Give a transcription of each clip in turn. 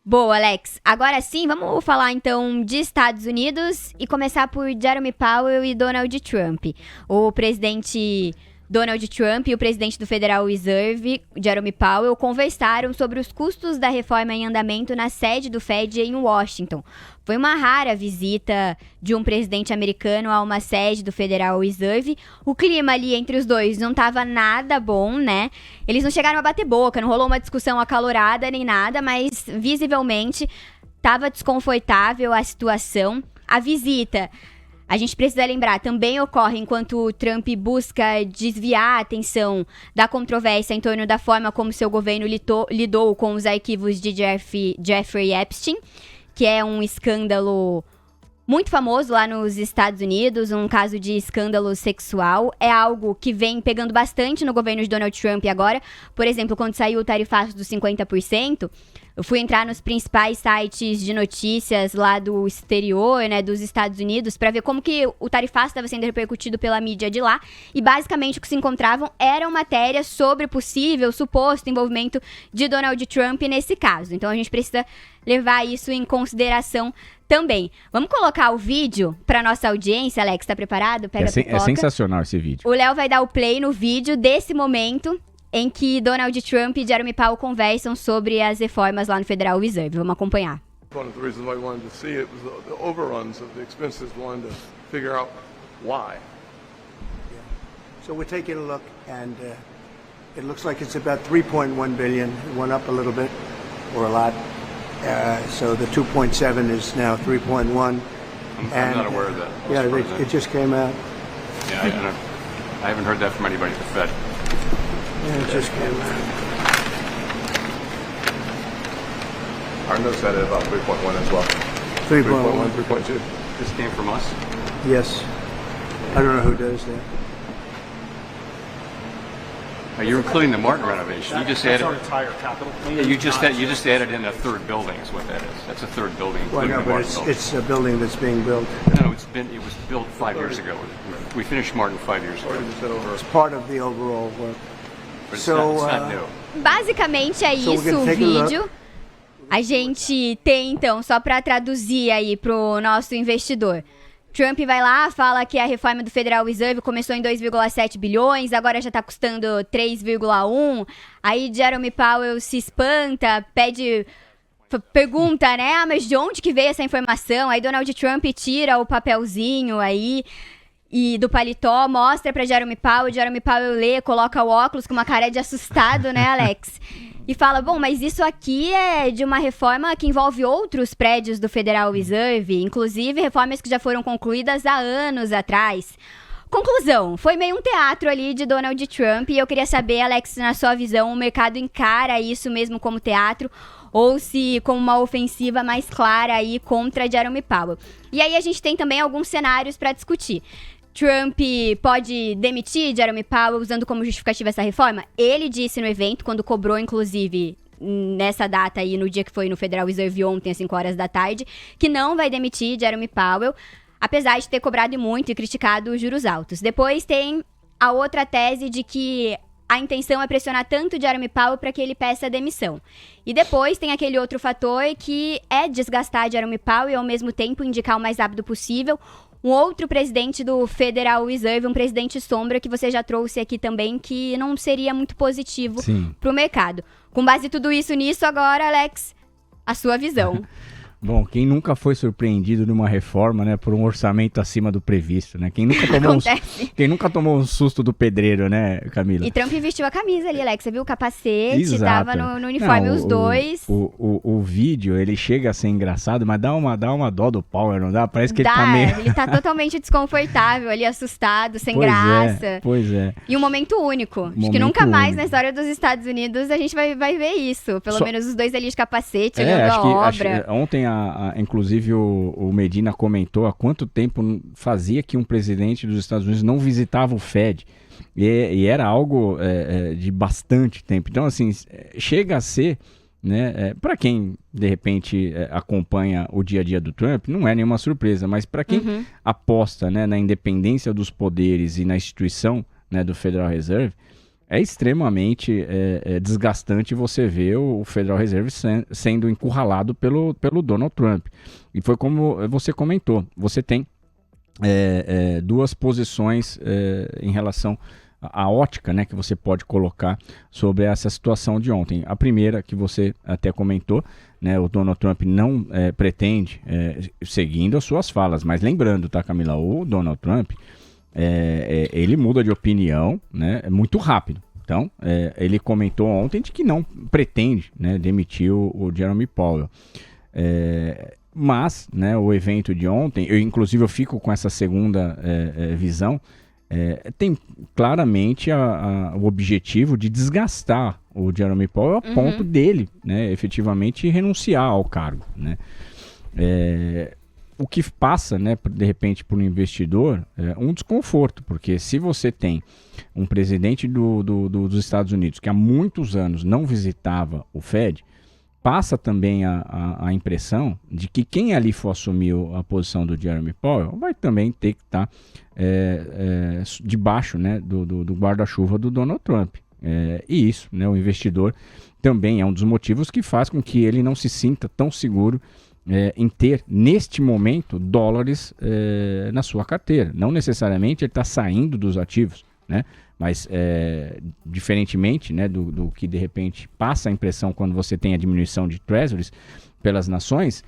Boa, Alex. Agora sim, vamos falar então de Estados Unidos e começar por Jeremy Powell e Donald Trump. O presidente Donald Trump e o presidente do Federal Reserve, Jeremy Powell, conversaram sobre os custos da reforma em andamento na sede do Fed em Washington. Foi uma rara visita de um presidente americano a uma sede do Federal Reserve. O clima ali entre os dois não estava nada bom, né? Eles não chegaram a bater boca, não rolou uma discussão acalorada nem nada, mas visivelmente estava desconfortável a situação. A visita, a gente precisa lembrar, também ocorre enquanto o Trump busca desviar a atenção da controvérsia em torno da forma como seu governo lidou com os arquivos de Jeffrey Epstein, que é um escândalo muito famoso lá nos Estados Unidos, um caso de escândalo sexual. É algo que vem pegando bastante no governo de Donald Trump agora. Por exemplo, quando saiu o tarifaço dos 50%, eu fui entrar nos principais sites de notícias lá do exterior, né, dos Estados Unidos, para ver como que o tarifaço estava sendo repercutido pela mídia de lá. E basicamente o que se encontravam eram matérias sobre possível, suposto envolvimento de Donald Trump nesse caso. Então a gente precisa levar isso em consideração também. Vamos colocar o vídeo para nossa audiência, Alex, tá preparado? Pega a pipoca. É sensacional esse vídeo. O Léo vai dar o play no vídeo desse momento em que Donald Trump e Jeremy Powell conversam sobre as reformas lá no Federal Reserve. Vamos acompanhar. One of the reasons why we wanted to see it was the overruns of the expenses. We wanted to figure out why. So we're taking a look, and it looks like it's about 3.1 billion. It went up a little bit, or a lot. So the 2.7 is now 3.1. I'm not aware of that. Yeah, it just came out. Yeah, I haven't heard that from anybody at the Fed. Yeah, it just came out. Our notes had it about 3.1 as well. 3.1. 3.2. This came from us? Yes. I don't know who does that. You're including the Martin renovation. You just That's added. our entire capital plan. Yeah, you just added in a third building. Is what that is. That's a third building, Well, including no, the but Martin building. it's a building that's being built. No, it was built 5 years ago. We finished Martin 5 years ago. It's part of the overall work. But it's So, not new. Basicamente é So we're isso gonna o take a look. vídeo. A gente tem, então, só para traduzir aí pro nosso investidor. Trump vai lá, fala que a reforma do Federal Reserve começou em 2,7 bilhões, agora já tá custando 3,1. Aí Jeremy Powell se espanta, pergunta, né? Ah, mas de onde que veio essa informação? Aí Donald Trump tira o papelzinho aí e do paletó, mostra pra Jeremy Powell lê, coloca o óculos com uma cara de assustado, né, Alex? E fala, bom, mas isso aqui é de uma reforma que envolve outros prédios do Federal Reserve, inclusive reformas que já foram concluídas há anos atrás. Conclusão, foi meio um teatro ali de Donald Trump e eu queria saber, Alex, na sua visão, o mercado encara isso mesmo como teatro ou se como uma ofensiva mais clara aí contra Jeremy Powell. E aí a gente tem também alguns cenários para discutir. Trump pode demitir Jeremy Powell usando como justificativa essa reforma? Ele disse no evento, quando cobrou, inclusive, nessa data aí, no dia que foi no Federal Reserve ontem, às 5 horas da tarde, que não vai demitir Jeremy Powell, apesar de ter cobrado muito e criticado os juros altos. Depois tem a outra tese de que a intenção é pressionar tanto Jeremy Powell para que ele peça demissão. E depois tem aquele outro fator que é desgastar Jeremy Powell e, ao mesmo tempo, indicar o mais rápido possível um outro presidente do Federal Reserve, um presidente sombra que você já trouxe aqui também, que não seria muito positivo para o mercado. Com base em tudo isso nisso, agora, Alex, a sua visão. Bom, quem nunca foi surpreendido numa reforma, né, por um orçamento acima do previsto, né? Quem nunca tomou um susto do pedreiro, né, Camila? E Trump vestiu a camisa ali, Alex. Você viu o capacete, Exato. tava no uniforme, os dois. O vídeo, ele chega a ser engraçado, mas dá uma dó do Powell, não dá? Parece que ele tá meio... Ele tá totalmente desconfortável ali, assustado, sem graça. Pois é. E um momento único. Acho que nunca mais na história dos Estados Unidos a gente vai ver isso. Pelo menos os dois ali de capacete, olhando a obra. Ontem, inclusive, o Medina comentou há quanto tempo fazia que um presidente dos Estados Unidos não visitava o Fed. E era algo de bastante tempo. Então, assim, chega a ser, né, para quem, de repente, acompanha o dia a dia do Trump, não é nenhuma surpresa, mas para quem aposta, né, na independência dos poderes e na instituição, né, do Federal Reserve, É extremamente desgastante você ver o Federal Reserve sendo encurralado pelo Donald Trump. E foi como você comentou, você tem duas posições em relação à ótica, né, que você pode colocar sobre essa situação de ontem. A primeira, que você até comentou, né, o Donald Trump não pretende, seguindo as suas falas, mas lembrando, tá, Camila, o Donald Trump, ele muda de opinião, né, muito rápido. Então, ele comentou ontem de que não pretende, né, demitir o Jeremy Powell. Mas, né, o evento de ontem, eu fico com essa segunda visão, tem claramente o objetivo de desgastar o Jeremy Powell a ponto dele, né, efetivamente renunciar ao cargo, né. O que passa, né, de repente, para o investidor um desconforto, porque se você tem um presidente dos Estados Unidos que há muitos anos não visitava o Fed, passa também a impressão de que quem ali for assumir a posição do Jeremy Powell vai também ter que estar debaixo, né, do guarda-chuva do Donald Trump. E isso, né, o investidor também é um dos motivos que faz com que ele não se sinta tão seguro em ter, neste momento, dólares na sua carteira. Não necessariamente ele está saindo dos ativos, né? Mas, diferentemente, né, do que, de repente, passa a impressão quando você tem a diminuição de treasuries pelas nações,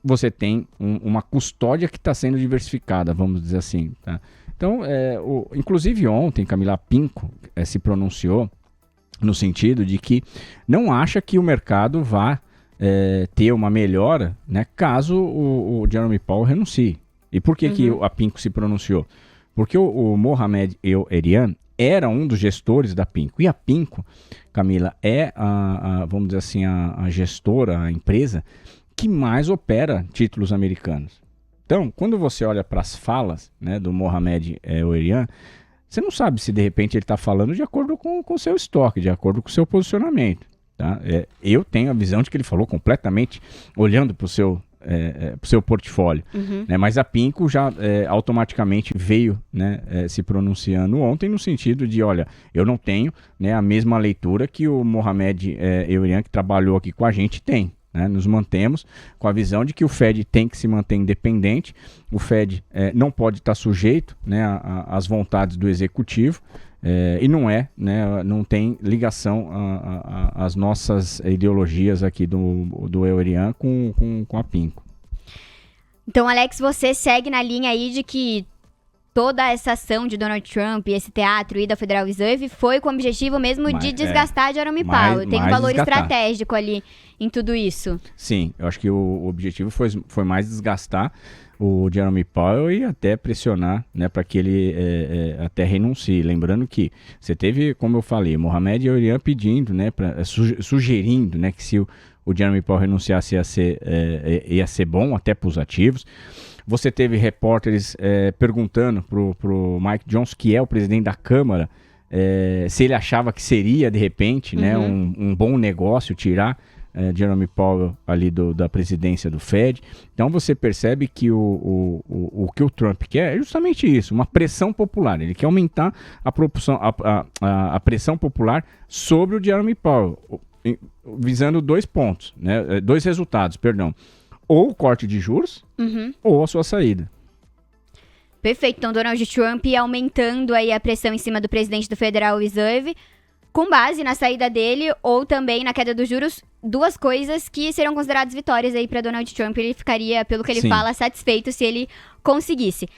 você tem uma custódia que está sendo diversificada, vamos dizer assim. Tá? Então, inclusive ontem, Camila Pinko se pronunciou no sentido de que não acha que o mercado vá ter uma melhora, né, caso o Jeremy Powell renuncie. E por que, que a Pinko se pronunciou? Porque o Mohamed El-Erian era um dos gestores da Pinko. E a Pinko, Camila, é vamos dizer assim, a gestora, a empresa que mais opera títulos americanos. Então, quando você olha para as falas, né, do Mohamed El-Erian, você não sabe se de repente ele está falando de acordo com o seu estoque, de acordo com o seu posicionamento. Tá? Eu tenho a visão de que ele falou completamente olhando para o seu portfólio, né? Mas a Pinko já automaticamente veio, né, se pronunciando ontem no sentido de, olha, eu não tenho, né, a mesma leitura que o Mohamed El-Erian, que trabalhou aqui com a gente, tem. Né? Nos mantemos com a visão de que o Fed tem que se manter independente, o Fed não pode estar sujeito, né, às vontades do executivo, e né, não tem ligação às nossas ideologias aqui do El-Erian com a Pinko. Então, Alex, você segue na linha aí de que toda essa ação de Donald Trump e esse teatro e da Federal Reserve foi com o objetivo mesmo de desgastar Jeremy Powell. Tem um valor estratégico ali em tudo isso. Sim, eu acho que o objetivo foi mais desgastar o Jeremy Powell e até pressionar, né, para que ele até renuncie. Lembrando que você teve, como eu falei, Mohamed El-Erian pedindo, né, sugerindo, né, que se o Jeremy Powell renunciasse ia ser bom até para os ativos. Você teve repórteres perguntando pro Mike Johnson, que é o presidente da Câmara, se ele achava que seria, de repente, né, um bom negócio tirar Jeremy Powell ali da presidência do Fed. Então você percebe que o que o Trump quer é justamente isso, uma pressão popular. Ele quer aumentar a pressão popular sobre o Jeremy Powell, visando dois pontos, né, dois resultados, perdão. Ou o corte de juros, ou a sua saída. Perfeito. Então, Donald Trump aumentando aí a pressão em cima do presidente do Federal Reserve, com base na saída dele ou também na queda dos juros, duas coisas que serão consideradas vitórias aí para Donald Trump. Ele ficaria, pelo que ele fala, satisfeito se ele conseguisse.